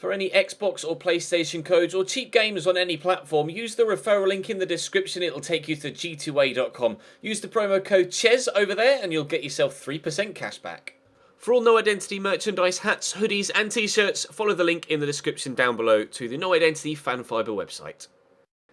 For any Xbox or PlayStation codes or cheap games on any platform, use the referral link in the description. It'll take you to g2a.com. Use the promo code CHES over there and you'll get yourself 3% cash back. For all No Identity merchandise, hats, hoodies and t-shirts, follow the link in the description down below to the No Identity Fan Fibre website.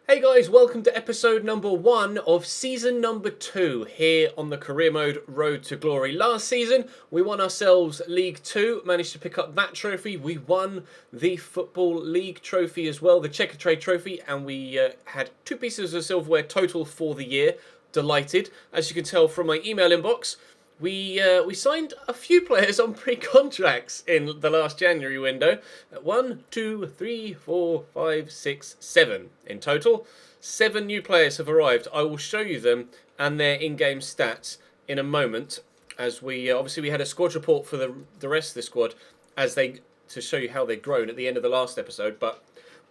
Hey guys, welcome to episode number 1 of season number 2 here on the career mode Road to Glory. Last season we won ourselves League 2, managed to pick up that trophy. We won the Football League trophy as well, the Checker Trade trophy, and we had 2 pieces of silverware total for the year. Delighted. As you can tell from my email inbox, we signed a few players on pre-contracts in the last January window. 1, 2, 3, 4, 5, 6, 7 in total. 7 new players have arrived. I will show you them and their in-game stats in a moment. As we obviously we had a squad report for the rest of the squad to show you how they've grown at the end of the last episode, but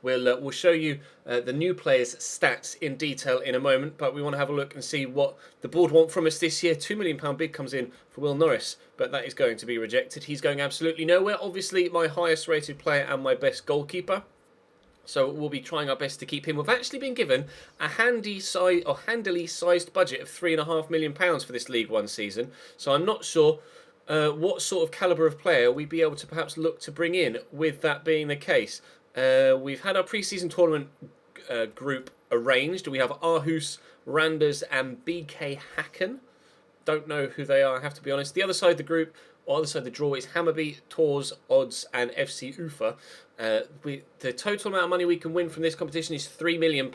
we'll show you the new players' stats in detail in a moment, but we want to have a look and see what the board want from us this year. £2 million bid comes in for Will Norris, but that is going to be rejected. He's going absolutely nowhere. Obviously, my highest rated player and my best goalkeeper. So we'll be trying our best to keep him. We've actually been given a handily sized budget of £3.5 million for this League One season. So I'm not sure what sort of calibre of player we'd be able to perhaps look to bring in with that being the case. We've had our pre-season tournament group arranged. We have Aarhus, Randers and BK Hacken. Don't know who they are, I have to be honest. The other side of the group, or other side of the draw, is Hammarby, Thurs, Odds and FC Ufa. The total amount of money we can win from this competition is £3 million.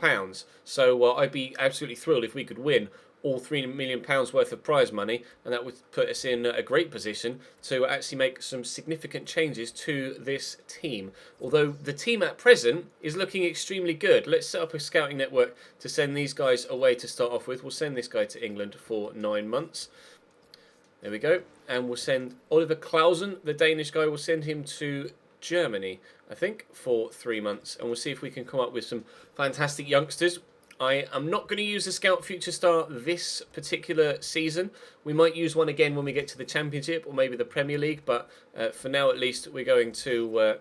So I'd be absolutely thrilled if we could win all £3 million worth of prize money, and that would put us in a great position to actually make some significant changes to this team. Although the team at present is looking extremely good. Let's set up a scouting network to send these guys away to start off with. We'll send this guy to England for 9 months. There we go. And we'll send Oliver Clausen, the Danish guy, we'll send him to Germany, I think, for 3 months. And we'll see if we can come up with some fantastic youngsters. I am not going to use a Scout Future Star this particular season. We might use one again when we get to the Championship or maybe the Premier League, but for now at least we're going to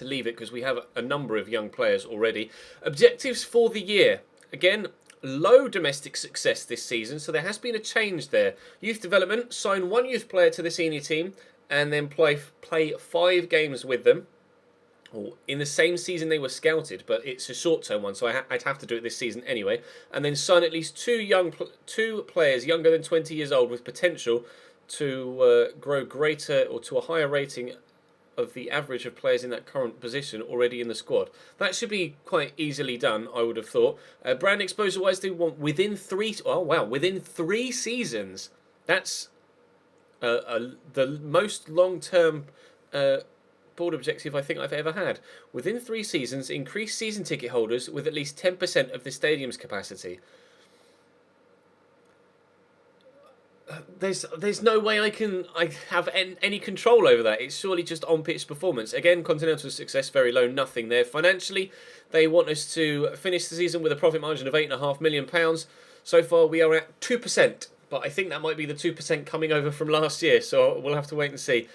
leave it because we have a number of young players already. Objectives for the year. Again, low domestic success this season, so there has been a change there. Youth development, sign 1 youth player to the senior team and then play 5 games with them. In the same season they were scouted, but it's a short-term one, so I'd have to do it this season anyway. And then sign at least 2 players younger than 20 years old with potential to grow greater or to a higher rating of the average of players in that current position already in the squad. That should be quite easily done, I would have thought. Brand exposure-wise, they want within 3 seasons. That's the most long-term board objective I think I've ever had. Within 3 seasons, increase season ticket holders with at least 10% of the stadium's capacity. There's no way I have any control over that. It's surely just on-pitch performance. Again, Continental success very low, nothing there. Financially, they want us to finish the season with a profit margin of £8.5 million. So far, we are at 2%, but I think that might be the 2% coming over from last year, so we'll have to wait and see.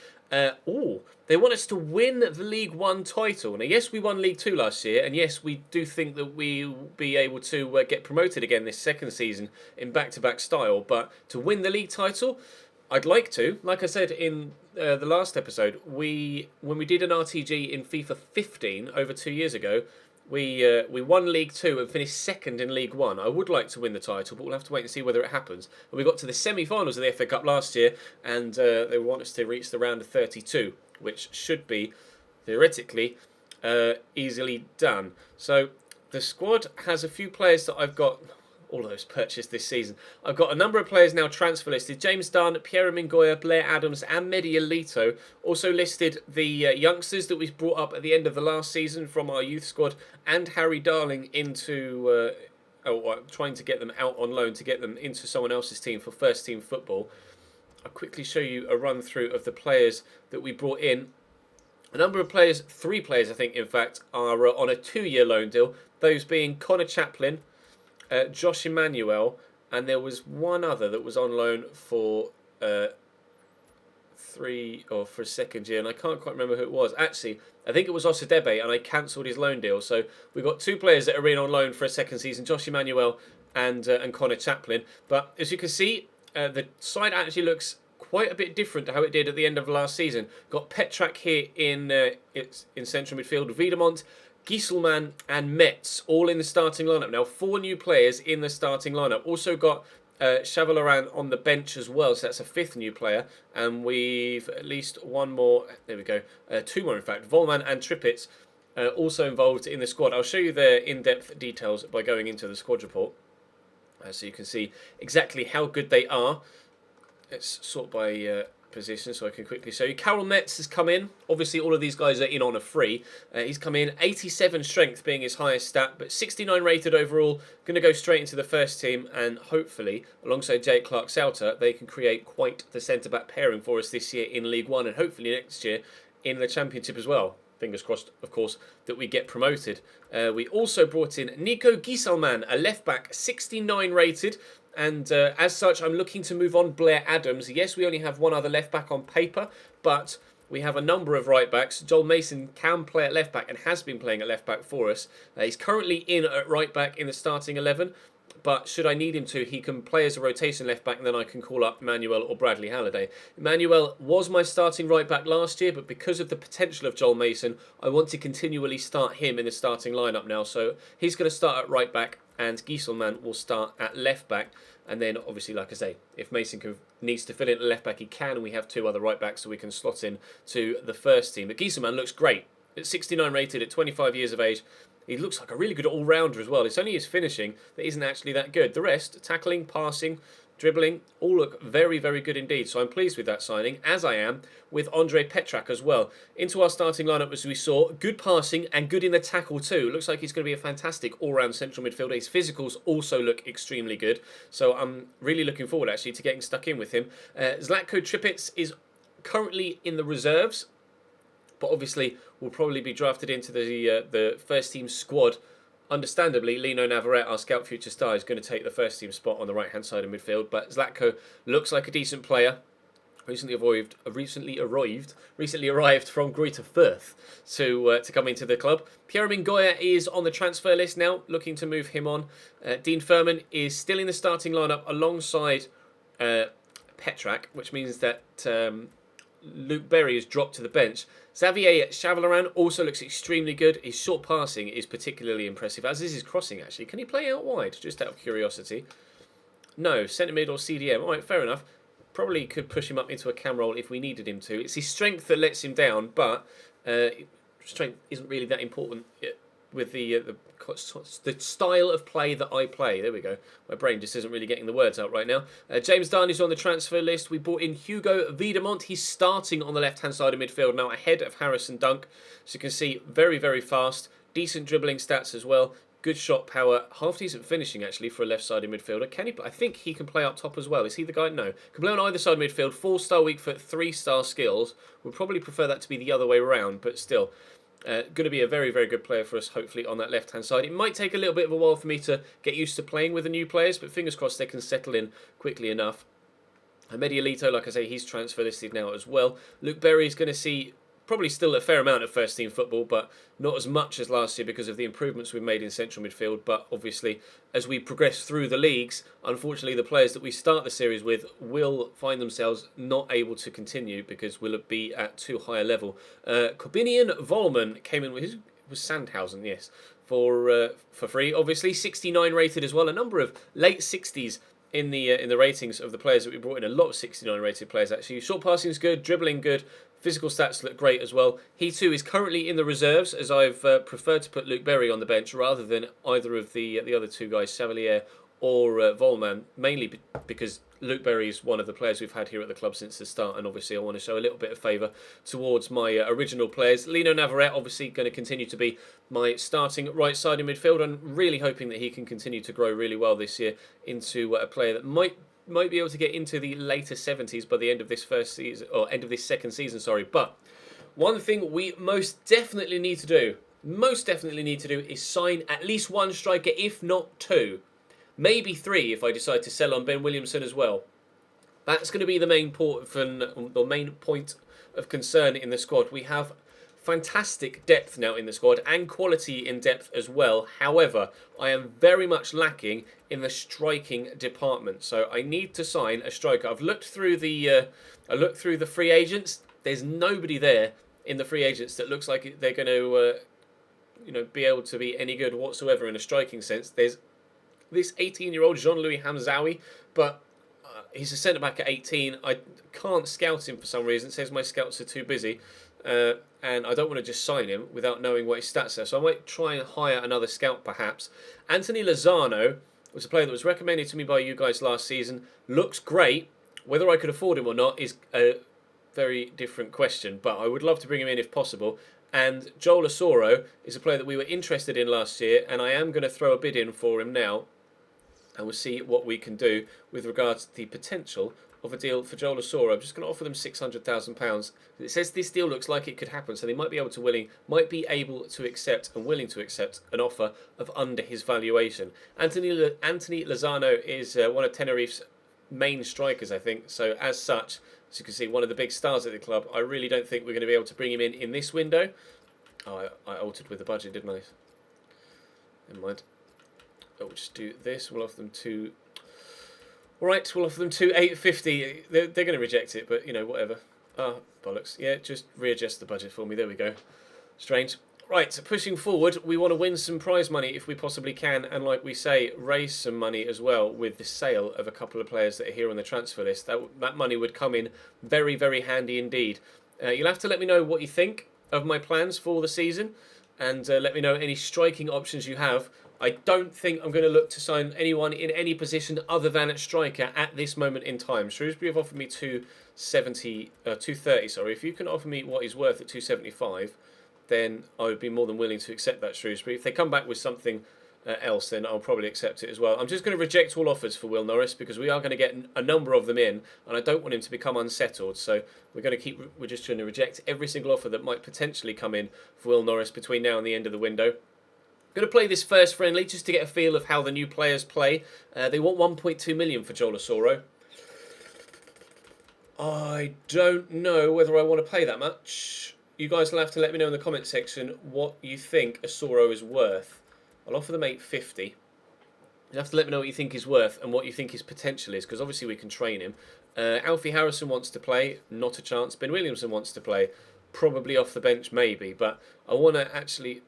They want us to win the League 1 title. Now, yes, we won League 2 last year, and yes, we do think that we'll be able to get promoted again this second season in back-to-back style, but to win the league title, I'd like to. Like I said in the last episode, when we did an RTG in FIFA 15 over 2 years ago, we won League 2 and finished second in League 1. I would like to win the title, but we'll have to wait and see whether it happens. And we got to the semi-finals of the FA Cup last year, and they want us to reach the round of 32, which should be, theoretically, easily done. So the squad has a few players that I've got, all of those purchased this season. I've got a number of players now transfer listed. James Dunn, Piero Mingoya, Blair Adams and Mehdi Alito. Also listed the youngsters that we brought up at the end of the last season from our youth squad, and Harry Darling into trying to get them out on loan to get them into someone else's team for first team football. I'll quickly show you a run through of the players that we brought in. A number of players, 3 players I think in fact, are on a 2-year loan deal. Those being Connor Chaplin, Josh Emmanuel, and there was one other that was on loan for for a second year, and I can't quite remember who it was. Actually, I think it was Osadebe, and I cancelled his loan deal. So we've got 2 players that are in on loan for a second season, Josh Emmanuel and Connor Chaplin. But as you can see, the side actually looks quite a bit different to how it did at the end of last season. Got Petrak here in central midfield, Wiedemont, Gieselman and Metz all in the starting lineup. Now 4 new players in the starting lineup. Also got Chavalaran on the bench as well, so that's a 5th new player. And we've at least one more, there we go, 2 more in fact. Volman and Trippitz also involved in the squad. I'll show you the in-depth details by going into the squad report. So you can see exactly how good they are. Let's sort by position so I can quickly show you. Karel Metz has come in. Obviously, all of these guys are in on a free. He's come in, 87 strength being his highest stat, but 69 rated overall. Going to go straight into the first team, and hopefully, alongside Jake Clark-Salter, they can create quite the centre-back pairing for us this year in League One, and hopefully next year in the Championship as well. Fingers crossed, of course, that we get promoted. We also brought in Nico Gieselman, a left-back, 69 rated. And as such, I'm looking to move on Blair Adams. Yes, we only have one other left-back on paper, but we have a number of right-backs. Joel Mason can play at left-back and has been playing at left-back for us. He's currently in at right-back in the starting 11. But should I need him to, he can play as a rotation left-back, and then I can call up Emmanuel or Bradley Halliday. Emmanuel was my starting right-back last year, but because of the potential of Joel Mason, I want to continually start him in the starting lineup now. So he's going to start at right-back, and Gieselman will start at left-back. And then, obviously, like I say, if Mason needs to fill in at left-back, he can, and we have 2 other right-backs, so we can slot in to the first team. But Gieselman looks great. At 69 rated, at 25 years of age. He looks like a really good all-rounder as well. It's only his finishing that isn't actually that good. The rest, tackling, passing, dribbling, all look very, very good indeed. So I'm pleased with that signing, as I am with Andre Petrak as well. Into our starting lineup, as we saw, good passing and good in the tackle too. Looks like he's going to be a fantastic all-round central midfielder. His physicals also look extremely good. So I'm really looking forward, actually, to getting stuck in with him. Zlatko Trippitz is currently in the reserves, but obviously will probably be drafted into the first team squad. Understandably, Lino Navarrete, our scout future star, is going to take the first team spot on the right-hand side of midfield. But Zlatko looks like a decent player. Recently arrived from Greater Firth to come into the club. Pierre Mingoya is on the transfer list now, looking to move him on. Dean Furman is still in the starting lineup alongside Petrak, which means that Luke Berry has dropped to the bench. Xavier Chavalaran also looks extremely good. His short passing is particularly impressive, as is his crossing, actually. Can he play out wide, just out of curiosity? No, centre mid or CDM. All right, fair enough. Probably could push him up into a cam role if we needed him to. It's his strength that lets him down, but strength isn't really that important with the style of play that I play. There we go. My brain just isn't really getting the words out right now. James Dunn is on the transfer list. We brought in Hugo Wiedemont. He's starting on the left-hand side of midfield now, ahead of Harrison Dunk. So you can see, very, very fast. Decent dribbling stats as well. Good shot power. Half decent finishing, actually, for a left-sided midfielder. Can he? I think he can play up top as well. Is he the guy? No. Can play on either side of midfield. 4-star weak foot, 3-star skills. Would probably prefer that to be the other way around, but still. Going to be a very, very good player for us, hopefully, on that left-hand side. It might take a little bit of a while for me to get used to playing with the new players, but fingers crossed they can settle in quickly enough. Mediolito, like I say, he's transfer listed now as well. Luke Berry is going to see probably still a fair amount of first-team football, but not as much as last year because of the improvements we've made in central midfield. But obviously, as we progress through the leagues, unfortunately, the players that we start the series with will find themselves not able to continue because we'll be at too high a level. Corbinian Volman came in with his was Sandhausen, yes, for free. Obviously, 69 rated as well. A number of late 60s in the ratings of the players that we brought in. A lot of 69 rated players actually. Short passing is good, dribbling good. Physical stats look great as well. He too is currently in the reserves, as I've preferred to put Luke Berry on the bench rather than either of the other 2 guys, Chevalier or Volman, mainly because Luke Berry is one of the players we've had here at the club since the start, and obviously I want to show a little bit of favour towards my original players. Lino Navarrete obviously going to continue to be my starting right-sided midfielder, and really hoping that he can continue to grow really well this year into a player that might be able to get into the later 70s by the end of this first season, or end of this second season, sorry. But one thing we most definitely need to do is sign at least 1 striker, if not 2. Maybe 3 if I decide to sell on Ben Williamson as well. That's going to be the main point of concern in the squad. We have fantastic depth now in the squad and quality in depth as well. However, I am very much lacking in the striking department. So I need to sign a striker. I've looked through the free agents. There's nobody there in the free agents that looks like they're going to be able to be any good whatsoever in a striking sense. There's this 18-year-old Jean-Louis Hamzaoui, but he's a centre-back at 18. I can't scout him for some reason. It says my scouts are too busy. And I don't want to just sign him without knowing what his stats are. So I might try and hire another scout perhaps. Anthony Lozano was a player that was recommended to me by you guys last season. Looks great. Whether I could afford him or not is a very different question. But I would love to bring him in if possible. And Joel Asoro is a player that we were interested in last year. And I am going to throw a bid in for him now. And we'll see what we can do with regards to the potential of a deal for Joel Asoro. I'm just going to offer them £600,000. It says this deal looks like it could happen, so they might be able to accept and willing to accept an offer of under his valuation. Anthony Lozano is one of Tenerife's main strikers, I think. So as such, as you can see, one of the big stars at the club. I really don't think we're going to be able to bring him in this window. Oh, I altered with the budget, didn't I? Never mind. We'll just do this. We'll offer them two. Right, we'll offer them £850. They're going to reject it, but, whatever. Ah, bollocks. Yeah, just readjust the budget for me. There we go. Strange. Right, so pushing forward, we want to win some prize money if we possibly can, and like we say, raise some money as well with the sale of a couple of players that are here on the transfer list. That money would come in very, very handy indeed. You'll have to let me know what you think of my plans for the season, and let me know any striking options you have. I don't think I'm going to look to sign anyone in any position other than at striker at this moment in time. Shrewsbury have offered me 230. Sorry, if you can offer me what he's worth at 275, then I would be more than willing to accept that, Shrewsbury. If they come back with something else, then I'll probably accept it as well. I'm just going to reject all offers for Will Norris because we are going to get a number of them in, and I don't want him to become unsettled. So we're just going to reject every single offer that might potentially come in for Will Norris between now and the end of the window. Going to play this first friendly just to get a feel of how the new players play. They want 1.2 million for Joel Asoro. I don't know whether I want to pay that much. You guys will have to let me know in the comment section what you think Asoro is worth. I'll offer them 850. You'll have to let me know what you think he's worth and what you think his potential is, because obviously we can train him. Alfie Harrison wants to play, not a chance. Ben Williamson wants to play, probably off the bench maybe, but I want to actually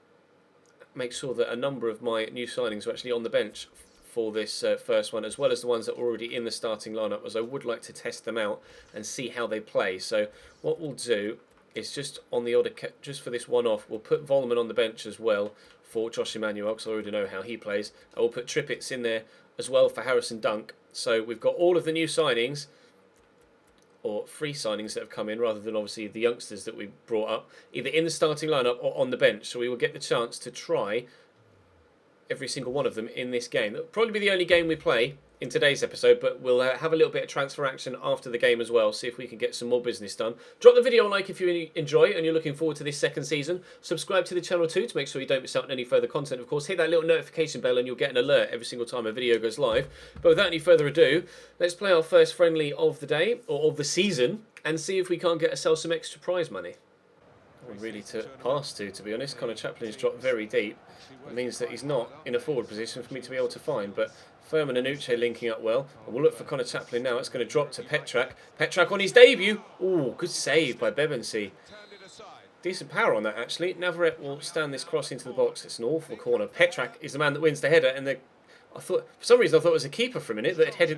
make sure that a number of my new signings are actually on the bench for this first one, as well as the ones that are already in the starting lineup, as I would like to test them out and see how they play. So what we'll do is just on the just for this one off, we'll put Volman on the bench as well for Josh Emmanuel, because I already know how he plays. And we'll put Trippets in there as well for Harrison Dunk. So we've got all of the new signings, or free signings that have come in, rather than obviously the youngsters that we brought up, either in the starting lineup or on the bench. So we will get the chance to try every single one of them in this game. That'll probably be the only game we play in today's episode, but we'll have a little bit of transfer action after the game as well, see if we can get some more business done. Drop the video a like if you enjoy and you're looking forward to this second season. Subscribe to the channel too to make sure you don't miss out on any further content. Of course, hit that little notification bell and you'll get an alert every single time a video goes live. But without any further ado, let's play our first friendly of the day, or of the season, and see if we can't get ourselves some extra prize money. Really to pass to be honest. Connor Chaplin's dropped very deep. It means that he's not in a forward position for me to be able to find, but Furman and Uche linking up well. And we'll look for Connor Chaplin now. It's going to drop to Petrak. Petrak on his debut. Ooh, good save by Bebensi. Decent power on that actually. Navarrete will stand this cross into the box. It's an awful corner. Petrak is the man that wins the header, and I thought for some reason it was a keeper for a minute that had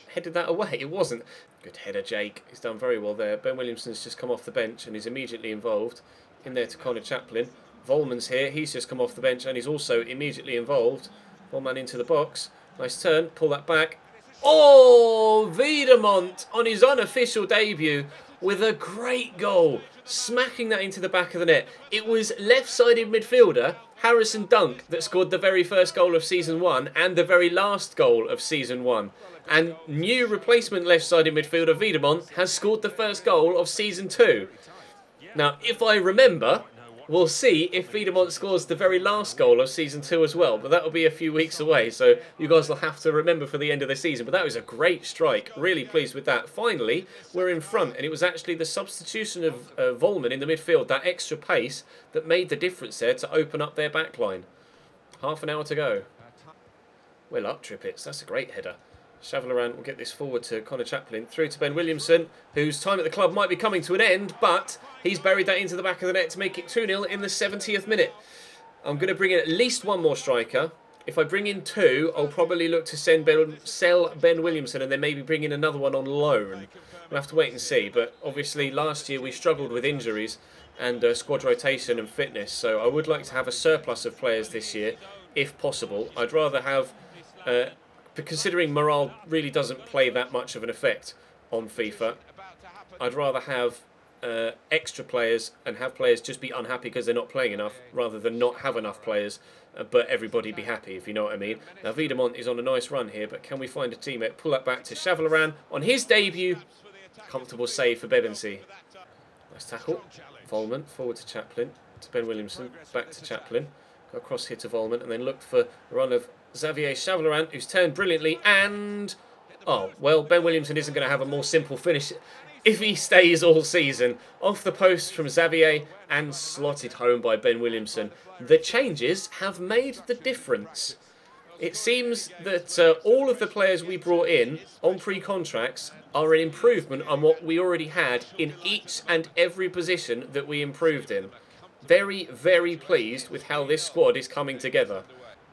headed that away. It wasn't. Good header, Jake. He's done very well there. Ben Williamson's just come off the bench and he's immediately involved. In there to Connor Chaplin. Volman's here. He's just come off the bench and he's also immediately involved. One man into the box. Nice turn. Pull that back. Oh, Wiedemont on his unofficial debut with a great goal. Smacking that into the back of the net. It was left-sided midfielder Harrison Dunk that scored the very first goal of Season 1 and the very last goal of Season 1. And new replacement left-sided midfielder Wiedemont has scored the first goal of Season 2. Now, if I remember, we'll see if Wiedemont scores the very last goal of Season 2 as well, but that'll be a few weeks away, so you guys will have to remember for the end of the season. But that was a great strike. Really pleased with that. Finally, we're in front, and it was actually the substitution of Volman in the midfield, that extra pace, that made the difference there to open up their backline. Half an hour to go. Well up, Trippets. That's a great header. Chavalaran will get this forward to Connor Chaplin. Through to Ben Williamson, whose time at the club might be coming to an end, but he's buried that into the back of the net to make it 2-0 in the 70th minute. I'm going to bring in at least one more striker. If I bring in two, I'll probably look to sell Ben Williamson and then maybe bring in another one on loan. We'll have to wait and see, but obviously last year we struggled with injuries and squad rotation and fitness, so I would like to have a surplus of players this year, if possible. I'd rather have... But considering morale really doesn't play that much of an effect on FIFA, I'd rather have extra players and have players just be unhappy because they're not playing enough, rather than not have enough players, but everybody be happy, if you know what I mean. Now, Wiedemont is on a nice run here, but can we find a teammate? Pull that back to Chavalaran on his debut. Comfortable save for Bebensee. Nice tackle. Volman, forward to Chaplin, to Ben Williamson, back to Chaplin. Go across here to Volman, and then look for the run of Xavier Chavalaran, who's turned brilliantly, and... oh, well, Ben Williamson isn't going to have a more simple finish if he stays all season. Off the post from Xavier and slotted home by Ben Williamson. The changes have made the difference. It seems that all of the players we brought in on pre-contracts are an improvement on what we already had in each and every position that we improved in. Very, very pleased with how this squad is coming together.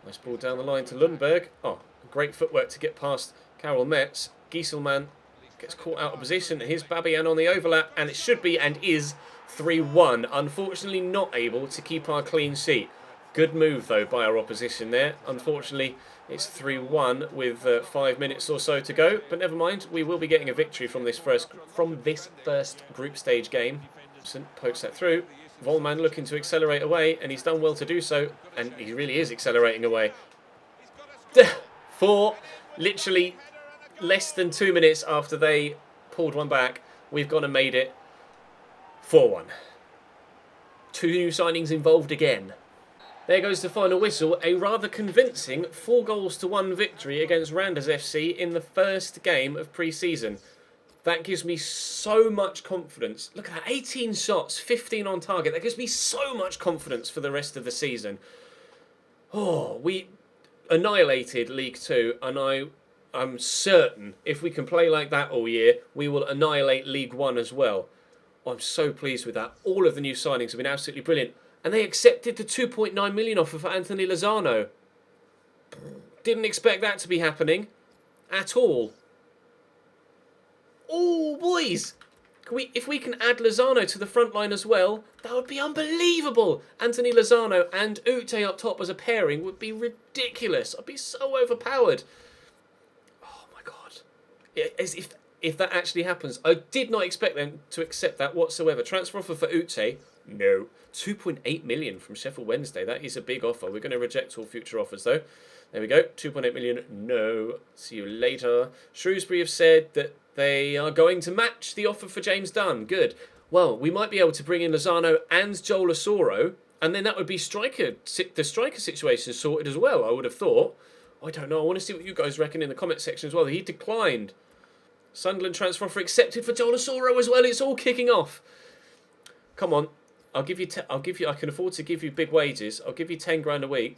Nice ball down the line to Lundberg. Oh, great footwork to get past Karel Metz. Gieselman gets caught out of position. Here's Babian on the overlap, and it should be and is 3-1. Unfortunately not able to keep our clean sheet. Good move, though, by our opposition there. Unfortunately, it's 3-1 with 5 minutes or so to go. But never mind, we will be getting a victory from this first group stage game. Pokes that through. Volman looking to accelerate away, and he's done well to do so, and he really is accelerating away. For literally less than 2 minutes after they pulled one back, we've gone and made it 4-1. 2 new signings involved again. There goes the final whistle, a rather convincing 4-1 victory against Randers FC in the first game of pre-season. That gives me so much confidence. Look at that, 18 shots, 15 on target. That gives me so much confidence for the rest of the season. Oh, we annihilated League 2, and I'm certain if we can play like that all year, we will annihilate League 1 as well. I'm so pleased with that. All of the new signings have been absolutely brilliant. And they accepted the 2.9 million offer for Anthony Lozano. Didn't expect that to be happening at all. Oh, boys! If we can add Lozano to the front line as well, that would be unbelievable. Anthony Lozano and Ute up top as a pairing would be ridiculous. I'd be so overpowered. Oh, my God. As if that actually happens. I did not expect them to accept that whatsoever. Transfer offer for Ute? No. 2.8 million from Sheffield Wednesday. That is a big offer. We're going to reject all future offers, though. There we go. 2.8 million. No. See you later. Shrewsbury have said that they are going to match the offer for James Dunn. Good. Well, we might be able to bring in Lozano and Joel Asoro, and then that would be the striker situation sorted as well, I would have thought. I don't know. I want to see what you guys reckon in the comment section as well. He declined. Sunderland transfer offer accepted for Joel Asoro as well. It's all kicking off. Come on. I can afford to give you big wages. I'll give you 10 grand a week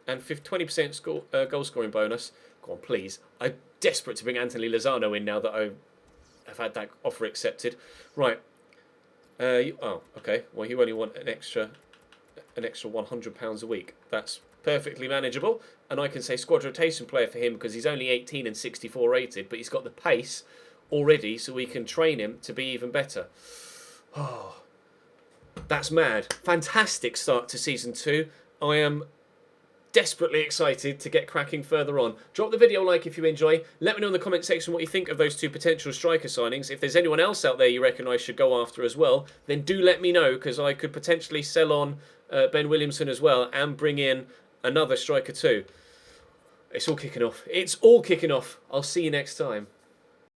and 20% goal scoring bonus. Go on, please. I'm desperate to bring Anthony Lozano in now that I've had that offer accepted. Right. Oh, okay. Well, you only want an extra £100 a week. That's perfectly manageable. And I can say squad rotation player for him because he's only 18 and 64 rated, but he's got the pace already, so we can train him to be even better. Oh, that's mad. Fantastic start to Season 2. I am desperately excited to get cracking further on. Drop the video a like if you enjoy. Let me know in the comment section what you think of those 2 potential striker signings. If there's anyone else out there you reckon I should go after as well, then do let me know, because I could potentially sell on Ben Williamson as well and bring in another striker too. It's all kicking off. It's all kicking off. I'll see you next time.